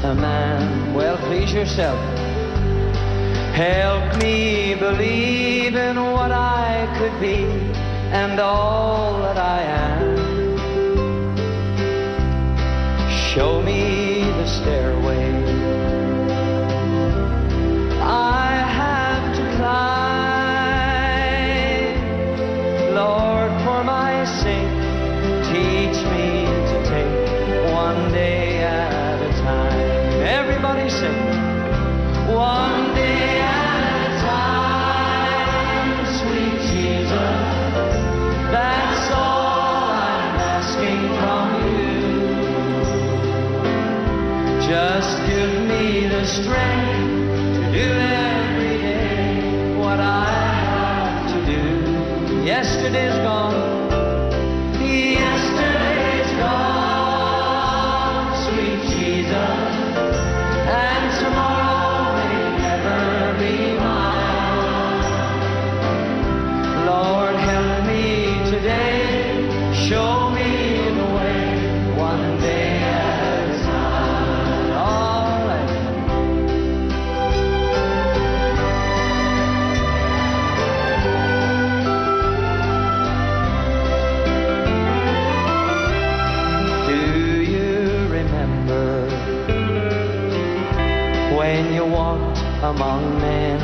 a man. Well, please yourself. Help me believe in what I could be and all that I am. Show me the stairway I have to climb. Lord, for my sake, teach me to take one day at a time. Everybody sing. One day at a time, sweet Jesus, that's all I'm asking from you. Just give me the strength to do every day what I have to do. Yesterday's gone. Yesterday's gone, sweet Jesus, and tomorrow may never be mine. Lord, help me today, show me the way, one day at a time. All right. Do you remember when you walked among men?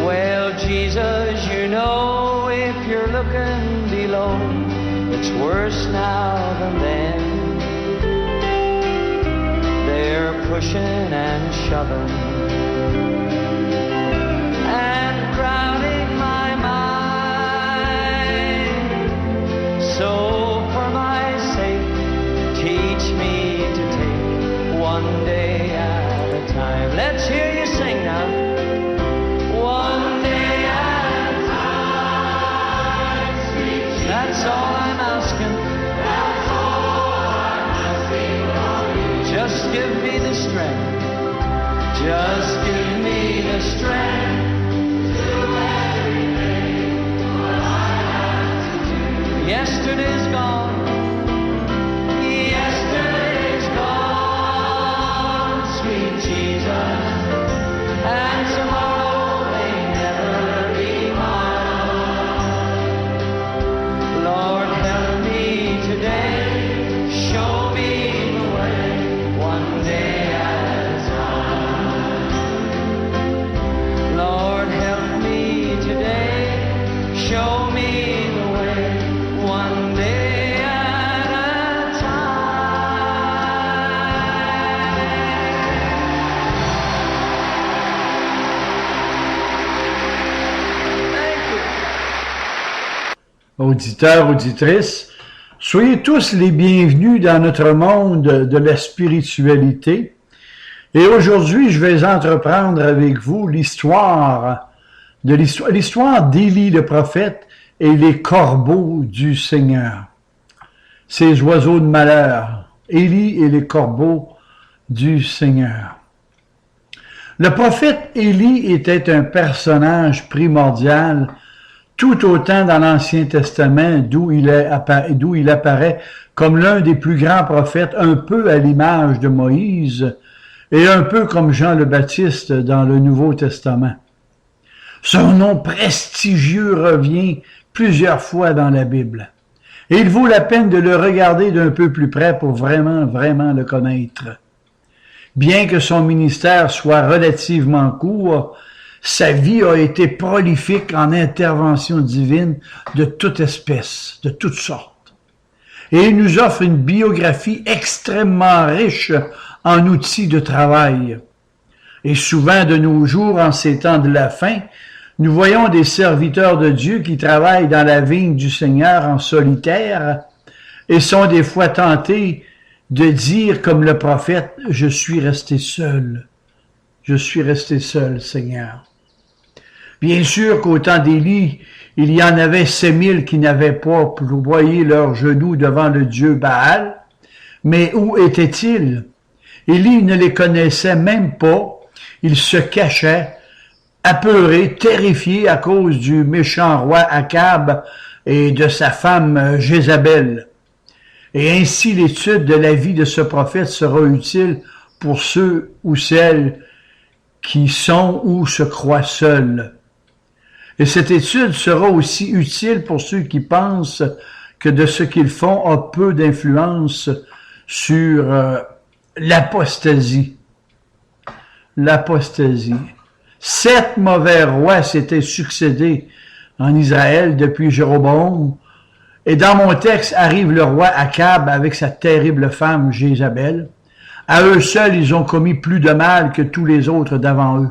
Well, Jesus, you know if you're looking below, it's worse now than then. They're pushing and shoving and crowding my mind. So for my sake, teach me to take one day at a time. Let's hear you sing now. One day at a time, sweet Jesus. That's all I'm asking. That's all I'm asking from you. Just give me the strength. Just give me the strength to do every day what I have to do. Yesterday's gone. Yesterday's gone, sweet Jesus, and tomorrow may never be mine. Lord, help me today, show me the way, one day at a time. Lord, help me today, show me the way, one day at a Auditeurs, auditrices, soyez tous les bienvenus dans notre monde de la spiritualité. Et aujourd'hui, je vais entreprendre avec vous l'histoire d'Élie le prophète et les corbeaux du Seigneur. Ces oiseaux de malheur, Élie et les corbeaux du Seigneur. Le prophète Élie était un personnage primordial tout autant dans l'Ancien Testament, d'où il apparaît comme l'un des plus grands prophètes, un peu à l'image de Moïse, et un peu comme Jean le Baptiste dans le Nouveau Testament. Son nom prestigieux revient plusieurs fois dans la Bible, et il vaut la peine de le regarder d'un peu plus près pour vraiment le connaître. Bien que son ministère soit relativement court, sa vie a été prolifique en interventions divines de toute espèce, de toutes sortes. Et il nous offre une biographie extrêmement riche en outils de travail. Et souvent de nos jours, en ces temps de la fin, nous voyons des serviteurs de Dieu qui travaillent dans la vigne du Seigneur en solitaire et sont des fois tentés de dire comme le prophète, « Je suis resté seul. Je suis resté seul, Seigneur. » Bien sûr qu'au temps d'Élie, il y en avait 7000 qui n'avaient pas ployé leurs genoux devant le dieu Baal. Mais où étaient-ils? Élie ne les connaissait même pas. Il se cachait, apeuré, terrifié à cause du méchant roi Akab et de sa femme Jézabel. Et ainsi l'étude de la vie de ce prophète sera utile pour ceux ou celles qui sont ou se croient seuls. Et cette étude sera aussi utile pour ceux qui pensent que de ce qu'ils font a peu d'influence sur l'apostasie. L'apostasie. 7 mauvais rois s'étaient succédés en Israël depuis Jéroboam. Et dans mon texte arrive le roi Akab avec sa terrible femme Jézabel. À eux seuls, ils ont commis plus de mal que tous les autres d'avant eux.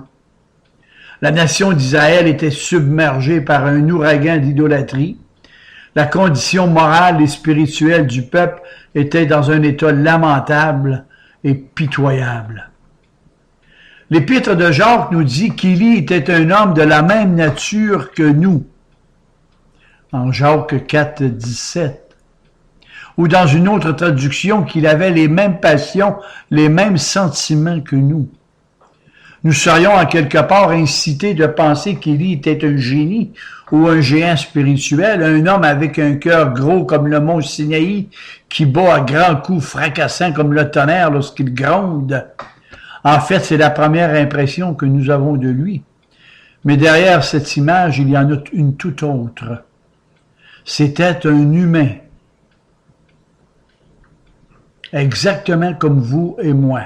La nation d'Israël était submergée par un ouragan d'idolâtrie. La condition morale et spirituelle du peuple était dans un état lamentable et pitoyable. L'Épître de Jacques nous dit qu'Élie était un homme de la même nature que nous, en Jacques 4, 17. Ou dans une autre traduction, qu'il avait les mêmes passions, les mêmes sentiments que nous. Nous serions en quelque part incités de penser qu'Élie était un génie ou un géant spirituel, un homme avec un cœur gros comme le mont Sinaï, qui bat à grands coups fracassants comme le tonnerre lorsqu'il gronde. En fait, c'est la première impression que nous avons de lui. Mais derrière cette image, il y en a une toute autre. C'était un humain, exactement comme vous et moi,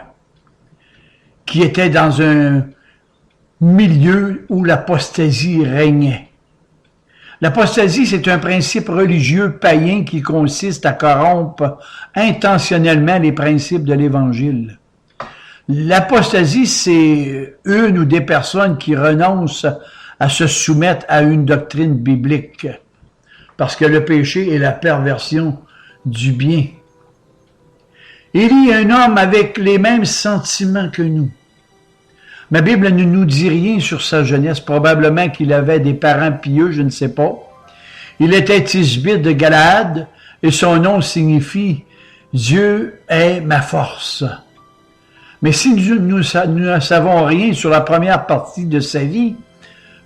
qui était dans un milieu où l'apostasie régnait. L'apostasie, c'est un principe religieux païen qui consiste à corrompre intentionnellement les principes de l'Évangile. L'apostasie, c'est une ou des personnes qui renoncent à se soumettre à une doctrine biblique, parce que le péché est la perversion du bien. Élie est un homme avec les mêmes sentiments que nous. Ma Bible ne nous dit rien sur sa jeunesse. Probablement qu'il avait des parents pieux, je ne sais pas. Il était Tisbite de Galaad et son nom signifie « Dieu est ma force ». Mais si nous ne savons rien sur la première partie de sa vie,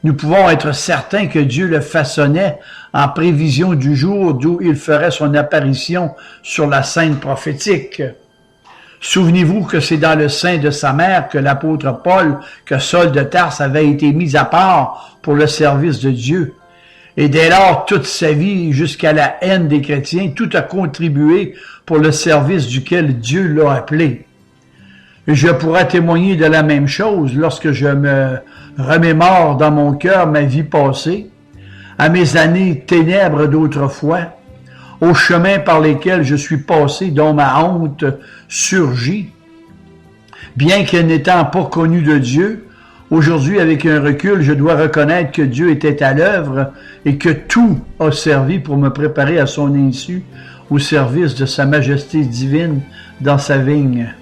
nous pouvons être certains que Dieu le façonnait en prévision du jour d'où il ferait son apparition sur la scène prophétique. Souvenez-vous que c'est dans le sein de sa mère que l'apôtre Paul, que Saul de Tarse avait été mis à part pour le service de Dieu. Et dès lors, toute sa vie, jusqu'à la haine des chrétiens, tout a contribué pour le service duquel Dieu l'a appelé. Et je pourrais témoigner de la même chose lorsque je me remémore dans mon cœur ma vie passée, à mes années ténèbres d'autrefois, aux chemins par lesquels je suis passé, dont ma honte surgit. Bien que n'étant pas connu de Dieu, aujourd'hui, avec un recul, je dois reconnaître que Dieu était à l'œuvre et que tout a servi pour me préparer à son insu au service de sa majesté divine dans sa vigne.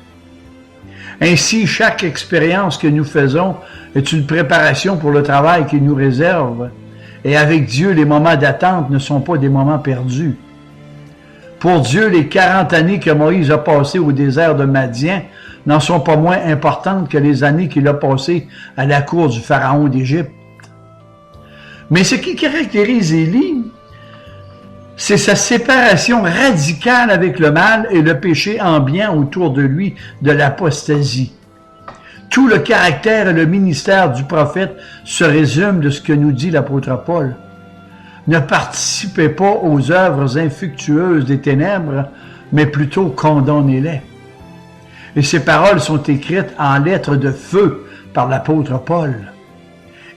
Ainsi, chaque expérience que nous faisons est une préparation pour le travail qu'il nous réserve. Et avec Dieu, les moments d'attente ne sont pas des moments perdus. Pour Dieu, les 40 années que Moïse a passées au désert de Madian n'en sont pas moins importantes que les années qu'il a passées à la cour du pharaon d'Égypte. Mais ce qui caractérise Élie, c'est sa séparation radicale avec le mal et le péché ambiant autour de lui de l'apostasie. Tout le caractère et le ministère du prophète se résument de ce que nous dit l'apôtre Paul. Ne participez pas aux œuvres infructueuses des ténèbres, mais plutôt condamnez-les. Et ces paroles sont écrites en lettres de feu par l'apôtre Paul.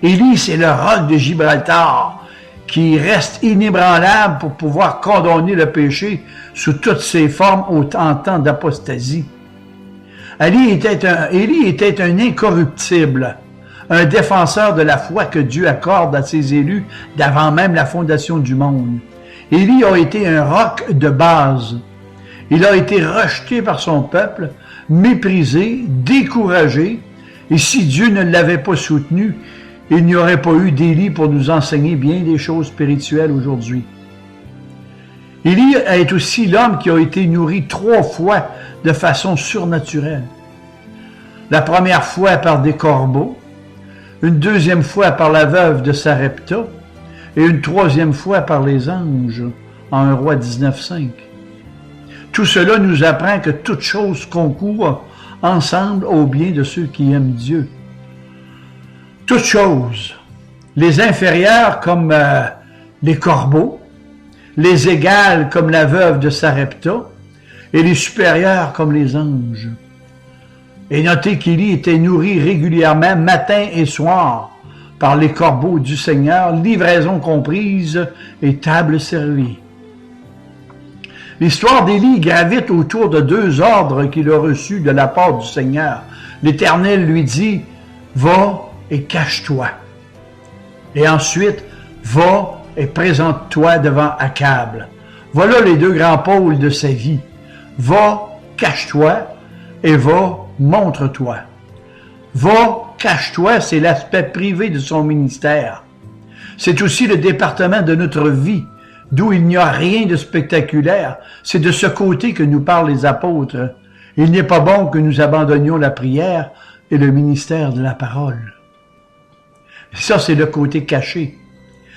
Élie, c'est le roc de Gibraltar, qui reste inébranlable pour pouvoir condamner le péché sous toutes ses formes en temps d'apostasie. Élie était un incorruptible, un défenseur de la foi que Dieu accorde à ses élus d'avant même la fondation du monde. Élie a été un roc de base. Il a été rejeté par son peuple, méprisé, découragé, et si Dieu ne l'avait pas soutenu, il n'y aurait pas eu d'Élie pour nous enseigner bien des choses spirituelles aujourd'hui. Élie est aussi l'homme qui a été nourri 3 fois de façon surnaturelle. La première fois par des corbeaux, une deuxième fois par la veuve de Sarepta et une troisième fois par les anges, en 1 Roi 19,5. Tout cela nous apprend que toute chose concourt ensemble au bien de ceux qui aiment Dieu. Toutes choses, les inférieurs comme les corbeaux, les égales comme la veuve de Sarepta, et les supérieurs comme les anges. Et notez qu'Élie était nourri régulièrement matin et soir par les corbeaux du Seigneur, livraison comprise et table servie. L'histoire d'Élie gravite autour de deux ordres qu'il a reçus de la part du Seigneur. L'Éternel lui dit, « Va et cache-toi. » Et ensuite, « Va et présente-toi devant Akab. » Voilà les deux grands pôles de sa vie. Va, cache-toi, et va, montre-toi. Va, cache-toi, c'est l'aspect privé de son ministère. C'est aussi le département de notre vie, d'où il n'y a rien de spectaculaire. C'est de ce côté que nous parlent les apôtres. Il n'est pas bon que nous abandonnions la prière et le ministère de la parole. Ça, c'est le côté caché.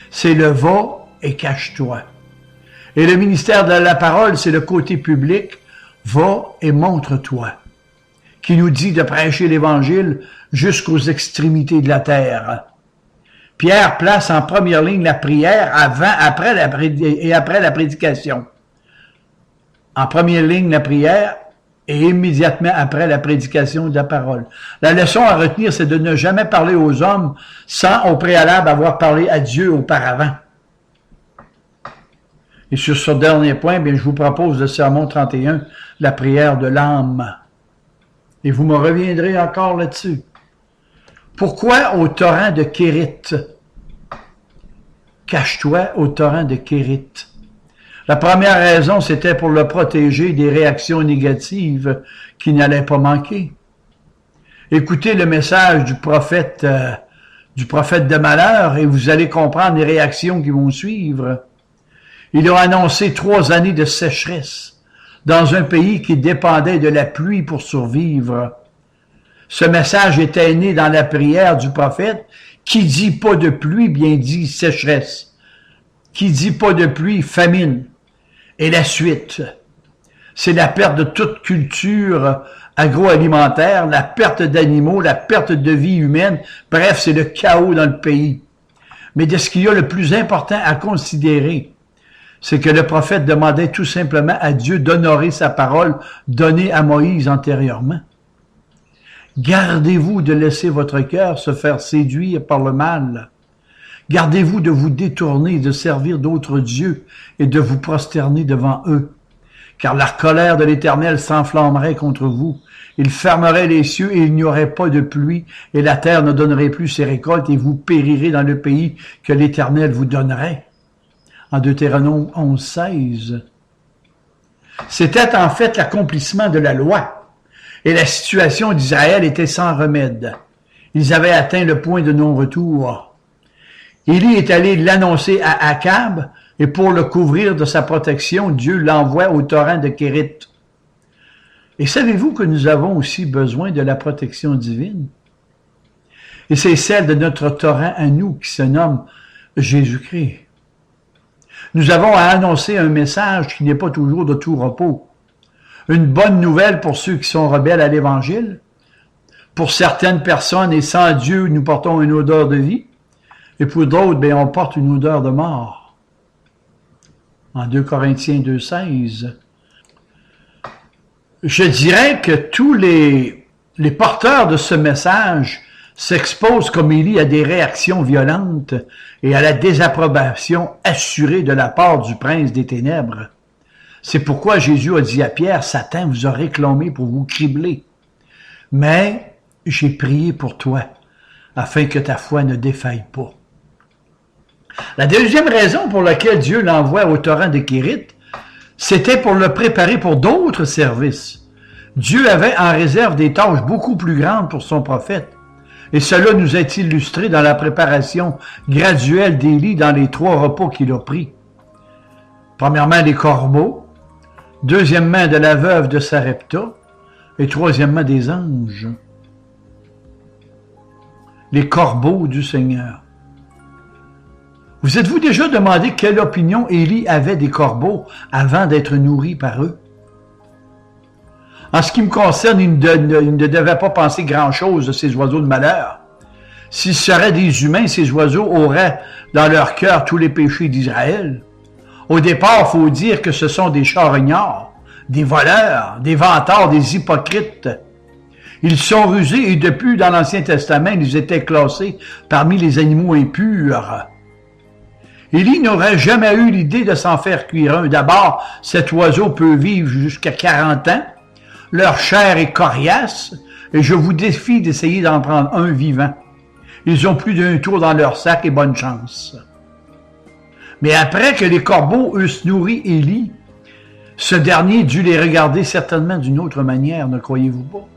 C'est le va et cache-toi. Et le ministère de la parole, c'est le côté public. Va et montre-toi, qui nous dit de prêcher l'Évangile jusqu'aux extrémités de la terre. Pierre place en première ligne la prière après la prédication. En première ligne la prière et immédiatement après la prédication de la parole. La leçon à retenir, c'est de ne jamais parler aux hommes sans au préalable avoir parlé à Dieu auparavant. Et sur ce dernier point, bien, je vous propose le sermon 31, la prière de l'âme. Et vous me reviendrez encore là-dessus. Pourquoi au torrent de Kérit? Cache-toi au torrent de Kérit. La première raison, c'était pour le protéger des réactions négatives qui n'allaient pas manquer. Écoutez le message du prophète de malheur et vous allez comprendre les réactions qui vont suivre. Il a annoncé 3 années de sécheresse dans un pays qui dépendait de la pluie pour survivre. Ce message était né dans la prière du prophète qui dit pas de pluie, bien dit sécheresse. Qui dit pas de pluie, famine. Et la suite, c'est la perte de toute culture agroalimentaire, la perte d'animaux, la perte de vie humaine. Bref, c'est le chaos dans le pays. Mais de ce qu'il y a le plus important à considérer, c'est que le prophète demandait tout simplement à Dieu d'honorer sa parole donnée à Moïse antérieurement. Gardez-vous de laisser votre cœur se faire séduire par le mal. Gardez-vous de vous détourner, de servir d'autres dieux et de vous prosterner devant eux. Car la colère de l'Éternel s'enflammerait contre vous. Il fermerait les cieux et il n'y aurait pas de pluie et la terre ne donnerait plus ses récoltes et vous périrez dans le pays que l'Éternel vous donnerait. En Deutéronome 11:16. C'était en fait l'accomplissement de la loi. Et la situation d'Israël était sans remède. Ils avaient atteint le point de non-retour. Élie est allé l'annoncer à Akab, et pour le couvrir de sa protection, Dieu l'envoie au torrent de Kérit. Et savez-vous que nous avons aussi besoin de la protection divine? Et c'est celle de notre torrent à nous qui se nomme Jésus-Christ. Nous avons à annoncer un message qui n'est pas toujours de tout repos. Une bonne nouvelle pour ceux qui sont rebelles à l'Évangile. Pour certaines personnes, et sans Dieu, nous portons une odeur de vie. Et pour d'autres, bien, on porte une odeur de mort. En 2 Corinthiens 2:16. Je dirais que tous les porteurs de ce message s'exposent comme Élie à des réactions violentes et à la désapprobation assurée de la part du prince des ténèbres. C'est pourquoi Jésus a dit à Pierre, « Satan vous a réclamé pour vous cribler. Mais j'ai prié pour toi, afin que ta foi ne défaille pas. » La deuxième raison pour laquelle Dieu l'envoie au torrent de Kérit, c'était pour le préparer pour d'autres services. Dieu avait en réserve des tâches beaucoup plus grandes pour son prophète. Et cela nous est illustré dans la préparation graduelle d'Élie dans les 3 repas qu'il a pris. Premièrement, les corbeaux. Deuxièmement, de la veuve de Sarepta. Et troisièmement, des anges. Les corbeaux du Seigneur. Vous êtes-vous déjà demandé quelle opinion Élie avait des corbeaux avant d'être nourri par eux? En ce qui me concerne, il ne devait pas penser grand-chose de ces oiseaux de malheur. S'ils seraient des humains, ces oiseaux auraient dans leur cœur tous les péchés d'Israël. Au départ, il faut dire que ce sont des charognards, des voleurs, des vantards, des hypocrites. Ils sont rusés et depuis, dans l'Ancien Testament, ils étaient classés parmi les animaux impurs. Élie n'aurait jamais eu l'idée de s'en faire cuire un. D'abord, cet oiseau peut vivre jusqu'à 40 ans. Leur chair est coriace et je vous défie d'essayer d'en prendre un vivant. Ils ont plus d'un tour dans leur sac et bonne chance. Mais après que les corbeaux eussent nourri Élie, ce dernier dut les regarder certainement d'une autre manière, ne croyez-vous pas?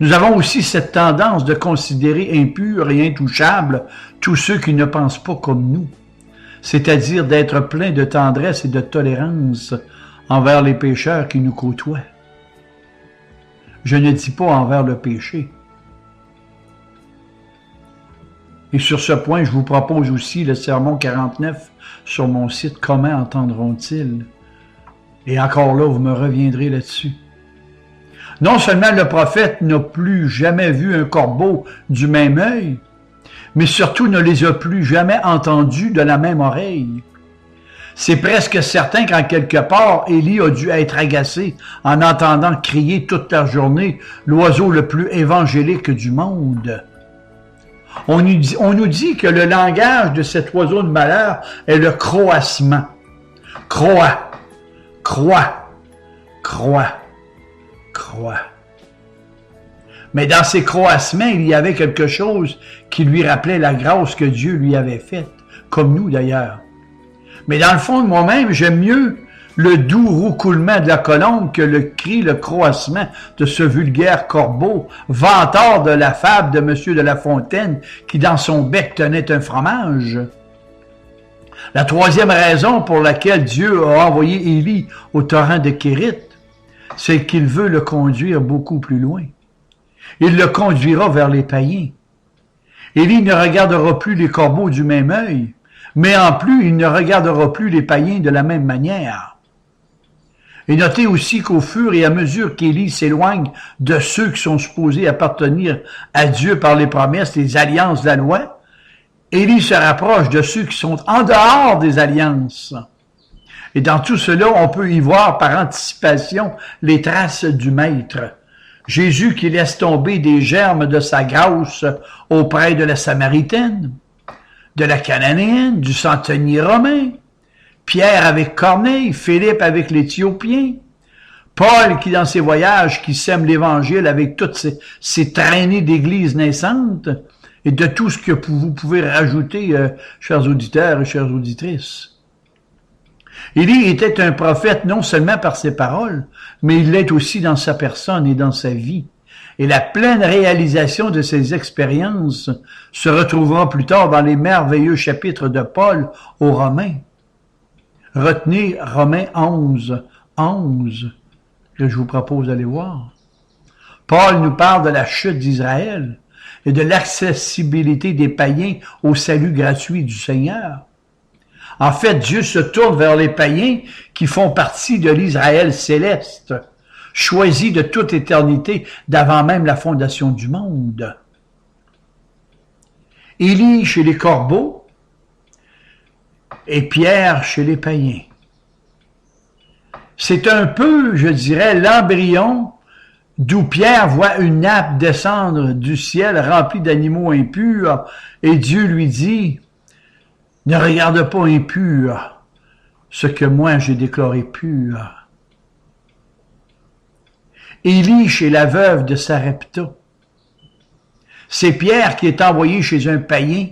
Nous avons aussi cette tendance de considérer impurs et intouchables tous ceux qui ne pensent pas comme nous, c'est-à-dire d'être pleins de tendresse et de tolérance envers les pécheurs qui nous côtoient. Je ne dis pas envers le péché. Et sur ce point, je vous propose aussi le sermon 49 sur mon site « Comment entendront-ils » Et encore là, vous me reviendrez là-dessus. Non seulement le prophète n'a plus jamais vu un corbeau du même œil, mais surtout ne les a plus jamais entendus de la même oreille. C'est presque certain qu'en quelque part, Élie a dû être agacé en entendant crier toute la journée l'oiseau le plus évangélique du monde. On nous dit que le langage de cet oiseau de malheur est le croassement. Croix, croix, croix, croix. Mais dans ces croassements, il y avait quelque chose qui lui rappelait la grâce que Dieu lui avait faite, comme nous d'ailleurs. Mais dans le fond de moi-même, j'aime mieux le doux roucoulement de la colombe que le cri, le croassement de ce vulgaire corbeau, vantard de la fable de M. de La Fontaine, qui dans son bec tenait un fromage. La troisième raison pour laquelle Dieu a envoyé Élie au torrent de Kérit, c'est qu'il veut le conduire beaucoup plus loin. Il le conduira vers les païens. Élie ne regardera plus les corbeaux du même œil, mais en plus, il ne regardera plus les païens de la même manière. Et notez aussi qu'au fur et à mesure qu'Élie s'éloigne de ceux qui sont supposés appartenir à Dieu par les promesses, les alliances de la loi, Élie se rapproche de ceux qui sont en dehors des alliances. Et dans tout cela, on peut y voir par anticipation les traces du Maître. Jésus qui laisse tomber des germes de sa grâce auprès de la Samaritaine, de la Cananéenne, du centenier romain, Pierre avec Corneille, Philippe avec l'Éthiopien, Paul qui dans ses voyages, qui sème l'Évangile avec toutes ces traînées d'églises naissantes, et de tout ce que vous pouvez rajouter, chers auditeurs et chères auditrices. Élie était un prophète non seulement par ses paroles, mais il l'est aussi dans sa personne et dans sa vie. Et la pleine réalisation de ces expériences se retrouvera plus tard dans les merveilleux chapitres de Paul aux Romains. Retenez Romains 11, que je vous propose d'aller voir. Paul nous parle de la chute d'Israël et de l'accessibilité des païens au salut gratuit du Seigneur. En fait, Dieu se tourne vers les païens qui font partie de l'Israël céleste, choisi de toute éternité d'avant même la fondation du monde. Élie chez les corbeaux et Pierre chez les païens. C'est un peu, je dirais, l'embryon d'où Pierre voit une nappe descendre du ciel remplie d'animaux impurs et Dieu lui dit « Ne regarde pas impur ce que moi j'ai déclaré pur. » Élie chez la veuve de Sarepta. C'est Pierre qui est envoyé chez un païen,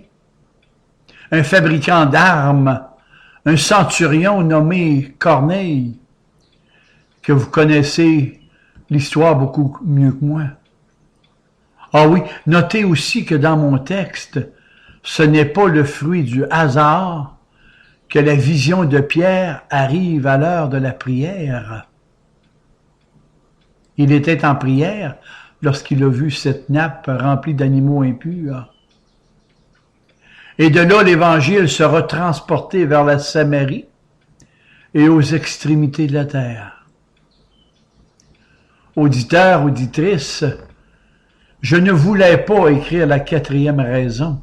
un fabricant d'armes, un centurion nommé Corneille, que vous connaissez l'histoire beaucoup mieux que moi. Ah oui, notez aussi que dans mon texte, ce n'est pas le fruit du hasard que la vision de Pierre arrive à l'heure de la prière. Il était en prière lorsqu'il a vu cette nappe remplie d'animaux impurs. Et de là, l'Évangile sera transporté vers la Samarie et aux extrémités de la terre. Auditeurs, auditrices, je ne voulais pas écrire la 4e raison.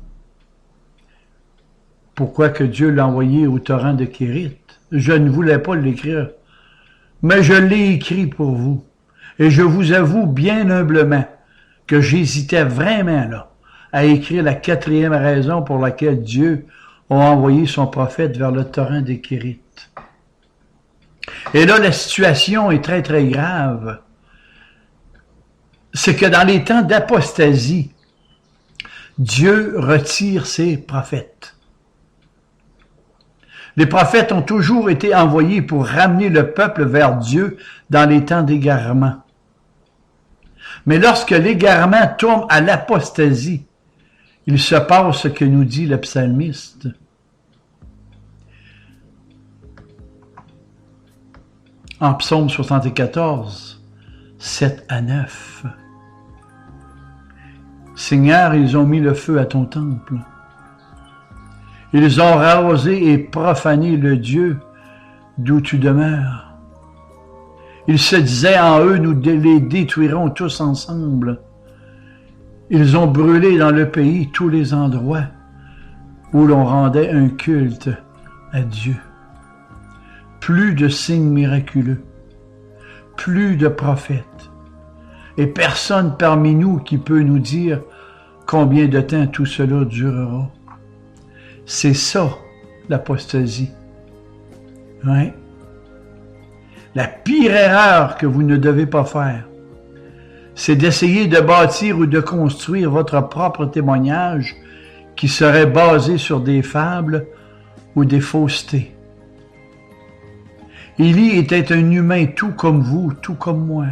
Pourquoi que Dieu l'a envoyé au torrent de Kérit? Je ne voulais pas l'écrire, mais je l'ai écrit pour vous. Et je vous avoue bien humblement que j'hésitais vraiment là à écrire la 4e raison pour laquelle Dieu a envoyé son prophète vers le torrent de Kérit. Et là, la situation est très, très grave. C'est que dans les temps d'apostasie, Dieu retire ses prophètes. Les prophètes ont toujours été envoyés pour ramener le peuple vers Dieu dans les temps d'égarement. Mais lorsque l'égarement tourne à l'apostasie, il se passe ce que nous dit le psalmiste. En Psaume 74, 7 à 9. Seigneur, ils ont mis le feu à ton temple. Ils ont rasé et profané le Dieu d'où tu demeures. Ils se disaient en eux, nous les détruirons tous ensemble. Ils ont brûlé dans le pays tous les endroits où l'on rendait un culte à Dieu. Plus de signes miraculeux, plus de prophètes, et personne parmi nous qui peut nous dire combien de temps tout cela durera. C'est ça, l'apostasie. Oui. La pire erreur que vous ne devez pas faire, c'est d'essayer de bâtir ou de construire votre propre témoignage qui serait basé sur des fables ou des faussetés. Élie était un humain tout comme vous, tout comme moi.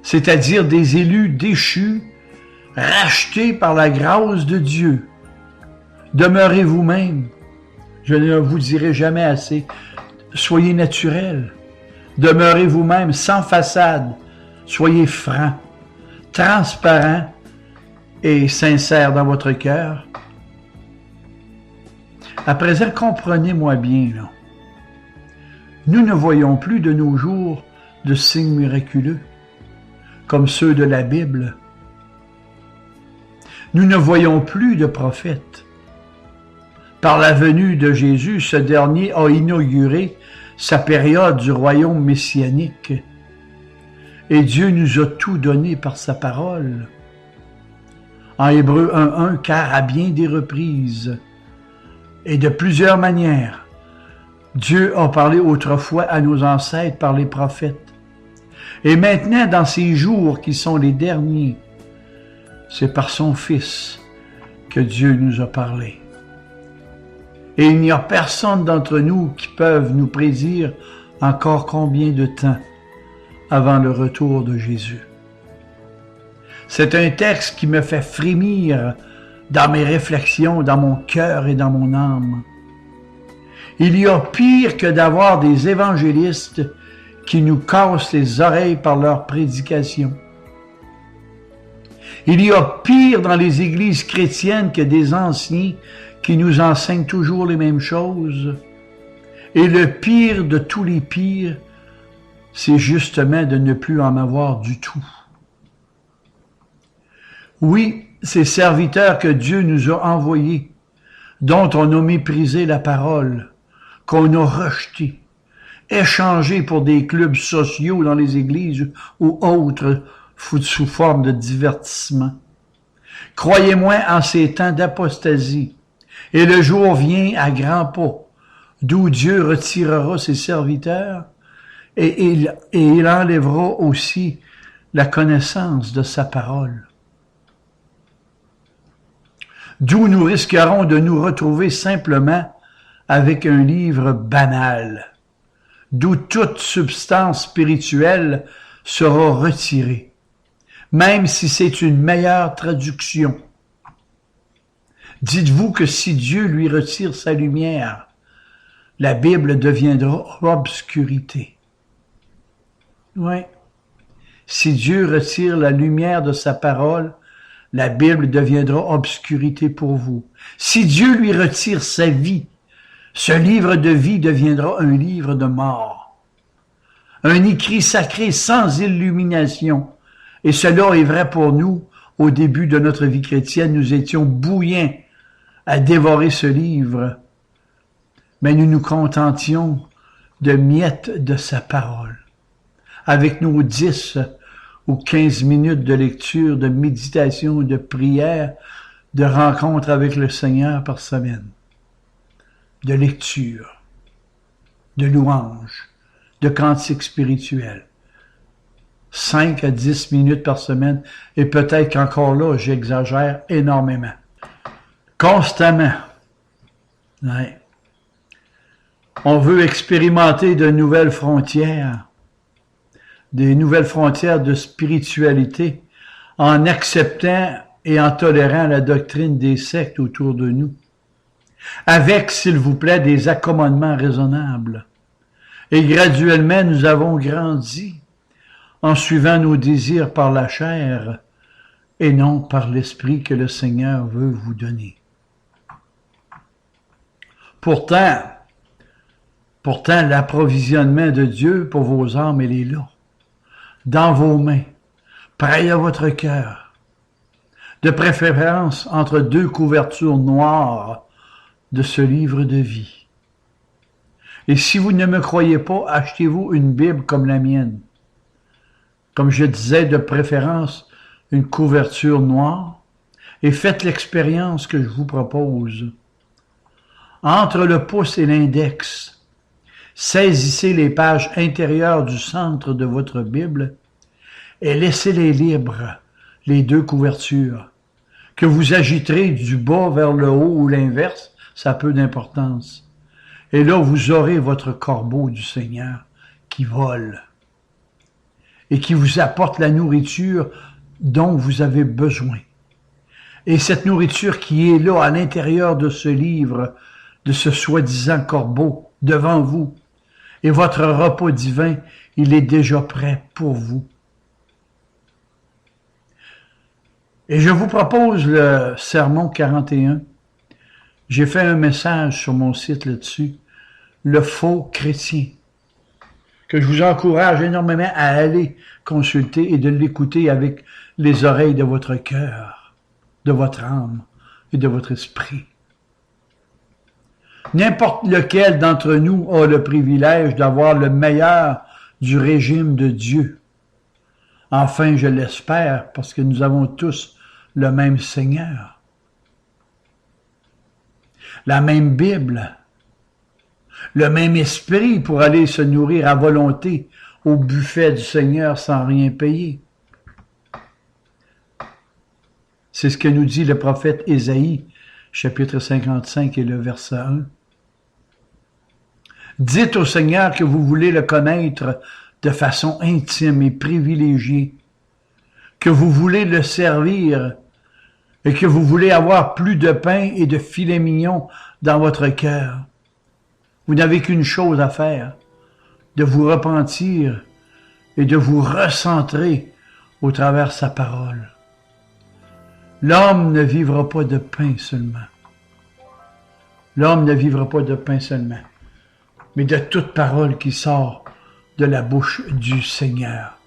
C'est-à-dire des élus déchus, rachetés par la grâce de Dieu. Demeurez vous-même. Je ne vous dirai jamais assez. Soyez naturel. Demeurez vous-même sans façade. Soyez franc, transparent et sincère dans votre cœur. À présent, comprenez-moi bien, là. Nous ne voyons plus de nos jours de signes miraculeux, comme ceux de la Bible. Nous ne voyons plus de prophètes. Par la venue de Jésus, ce dernier a inauguré sa période du royaume messianique. Et Dieu nous a tout donné par sa parole. En Hébreux 1.1, car à bien des reprises et de plusieurs manières, Dieu a parlé autrefois à nos ancêtres par les prophètes. Et maintenant, dans ces jours qui sont les derniers, c'est par son Fils que Dieu nous a parlé. Et il n'y a personne d'entre nous qui peuvent nous prédire encore combien de temps avant le retour de Jésus. C'est un texte qui me fait frémir dans mes réflexions, dans mon cœur et dans mon âme. Il y a pire que d'avoir des évangélistes qui nous cassent les oreilles par leur prédication. Il y a pire dans les églises chrétiennes que des anciens qui nous enseignent toujours les mêmes choses. Et le pire de tous les pires, c'est justement de ne plus en avoir du tout. Oui, ces serviteurs que Dieu nous a envoyés, dont on a méprisé la parole, qu'on a rejeté, échangé pour des clubs sociaux dans les églises ou autres sous forme de divertissement. Croyez-moi en ces temps d'apostasie, et le jour vient à grands pas, d'où Dieu retirera ses serviteurs, et il enlèvera aussi la connaissance de sa parole. D'où nous risquerons de nous retrouver simplement avec un livre banal, d'où toute substance spirituelle sera retirée, même si c'est une meilleure traduction. Dites-vous que si Dieu lui retire sa lumière, la Bible deviendra obscurité. Oui. Si Dieu retire la lumière de sa parole, la Bible deviendra obscurité pour vous. Si Dieu lui retire sa vie, ce livre de vie deviendra un livre de mort. un écrit sacré sans illumination. Et cela est vrai pour nous. Au début de notre vie chrétienne, nous étions bouillants à dévorer ce livre, mais nous nous contentions de miettes de sa parole. Avec nos 10 ou 15 minutes de lecture, de méditation, de prière, de rencontre avec le Seigneur par semaine, de lecture, de louange, de cantiques spirituels. 5 à 10 minutes par semaine, et peut-être qu'encore là, j'exagère énormément. Constamment. Ouais. On veut expérimenter de nouvelles frontières, des nouvelles frontières de spiritualité, en acceptant et en tolérant la doctrine des sectes autour de nous, avec, s'il vous plaît, des accommodements raisonnables. Et graduellement, nous avons grandi en suivant nos désirs par la chair et non par l'esprit que le Seigneur veut vous donner. Pourtant, l'approvisionnement de Dieu pour vos âmes, il est là, dans vos mains, près à votre cœur, de préférence entre 2 couvertures noires de ce livre de vie. Et si vous ne me croyez pas, achetez-vous une Bible comme la mienne. Comme je disais, de préférence, une couverture noire, et faites l'expérience que je vous propose. Entre le pouce et l'index, saisissez les pages intérieures du centre de votre Bible et laissez-les libres, les 2 couvertures, que vous agiterez du bas vers le haut ou l'inverse, ça a peu d'importance. Et là, vous aurez votre corbeau du Seigneur qui vole et qui vous apporte la nourriture dont vous avez besoin. Et cette nourriture qui est là, à l'intérieur de ce livre, de ce soi-disant corbeau, devant vous, et votre repas divin, il est déjà prêt pour vous. Et je vous propose le sermon 41. J'ai fait un message sur mon site là-dessus, le faux chrétien, que je vous encourage énormément à aller consulter et de l'écouter avec les oreilles de votre cœur, de votre âme et de votre esprit. N'importe lequel d'entre nous a le privilège d'avoir le meilleur du régime de Dieu. Enfin, je l'espère, parce que nous avons tous le même Seigneur, la même Bible, le même esprit pour aller se nourrir à volonté au buffet du Seigneur sans rien payer. C'est ce que nous dit le prophète Ésaïe, chapitre 55 et le verset 1. Dites au Seigneur que vous voulez le connaître de façon intime et privilégiée, que vous voulez le servir et que vous voulez avoir plus de pain et de filets mignons dans votre cœur. Vous n'avez qu'une chose à faire, de vous repentir et de vous recentrer au travers de sa parole. L'homme ne vivra pas de pain seulement. L'homme ne vivra pas de pain seulement, mais de toute parole qui sort de la bouche du Seigneur.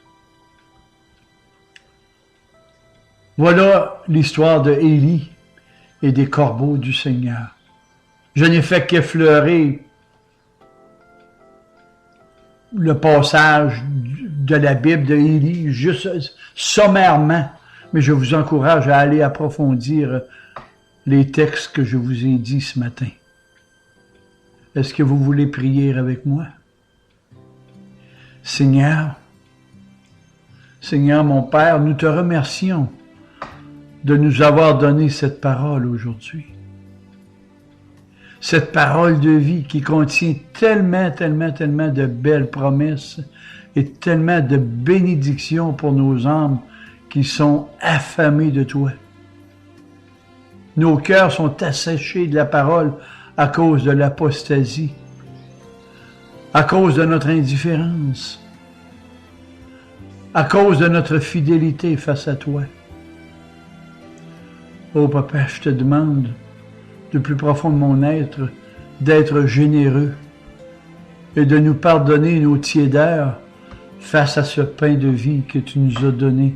Voilà l'histoire de Élie et des corbeaux du Seigneur. Je n'ai fait qu'effleurer le passage de la Bible de Élie, juste sommairement, mais je vous encourage à aller approfondir les textes que je vous ai dit ce matin. Est-ce que vous voulez prier avec moi? Seigneur, mon Père, nous te remercions de nous avoir donné cette parole aujourd'hui. Cette parole de vie qui contient tellement de belles promesses et tellement de bénédictions pour nos âmes qui sont affamées de toi. Nos cœurs sont asséchés de la parole à cause de l'apostasie, à cause de notre indifférence, à cause de notre fidélité face à toi. Oh Papa, je te demande du plus profond de mon être d'être généreux et de nous pardonner nos tiédeurs face à ce pain de vie que tu nous as donné.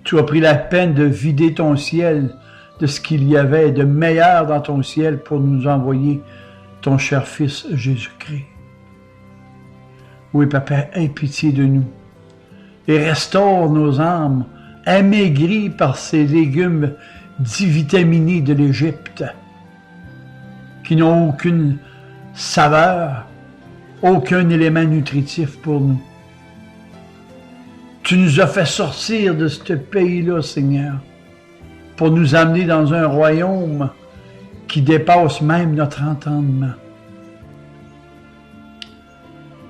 Tu as pris la peine de vider ton ciel de ce qu'il y avait de meilleur dans ton ciel pour nous envoyer ton cher Fils Jésus-Christ. Oui, Papa, aie pitié de nous et restaure nos âmes amaigries par ces légumes divitaminés de l'Égypte qui n'ont aucune saveur, aucun élément nutritif pour nous. Tu nous as fait sortir de ce pays-là, Seigneur, pour nous amener dans un royaume qui dépasse même notre entendement.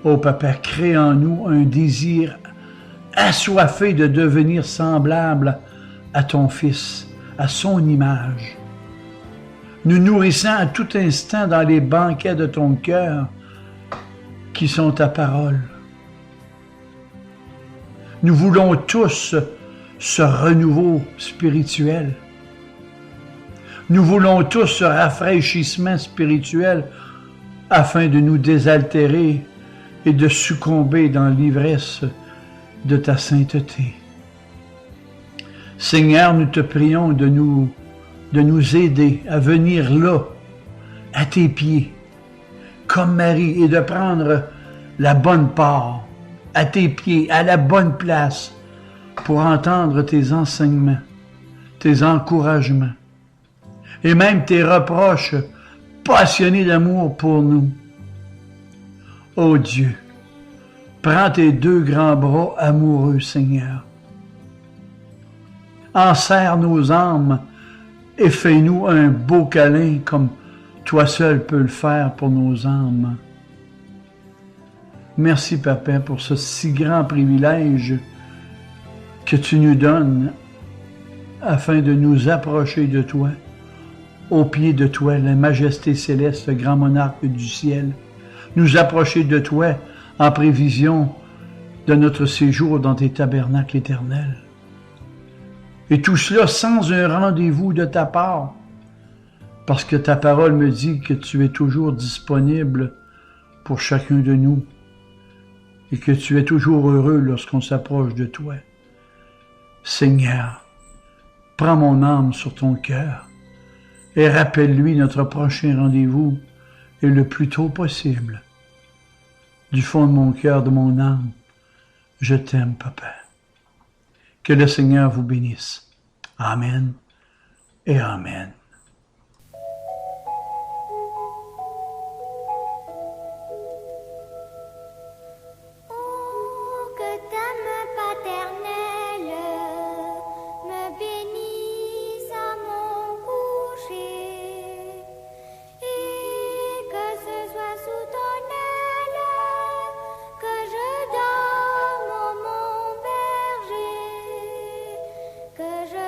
Ô Papa, crée en nous un désir assoiffé de devenir semblable à ton Fils, à son image. Nous nourrissant à tout instant dans les banquets de ton cœur qui sont ta parole. Nous voulons tous ce renouveau spirituel. Nous voulons tous ce rafraîchissement spirituel afin de nous désaltérer et de succomber dans l'ivresse de ta sainteté. Seigneur, nous te prions de nous aider à venir là, à tes pieds, comme Marie, et de prendre la bonne part, à tes pieds, à la bonne place, pour entendre tes enseignements, tes encouragements, et même tes reproches passionnés d'amour pour nous. Ô Dieu, prends tes deux grands bras amoureux, Seigneur. Enserre nos âmes et fais-nous un beau câlin comme toi seul peux le faire pour nos âmes. Merci, Papa, pour ce si grand privilège que tu nous donnes afin de nous approcher de toi, au pied de toi, la majesté céleste, le grand monarque du ciel, nous approcher de toi en prévision de notre séjour dans tes tabernacles éternels. Et tout cela sans un rendez-vous de ta part, parce que ta parole me dit que tu es toujours disponible pour chacun de nous et que tu es toujours heureux lorsqu'on s'approche de toi. Seigneur, prends mon âme sur ton cœur et rappelle-lui notre prochain rendez-vous et le plus tôt possible. Du fond de mon cœur, de mon âme, je t'aime, Papa. Que le Seigneur vous bénisse. Amen et Amen. Que je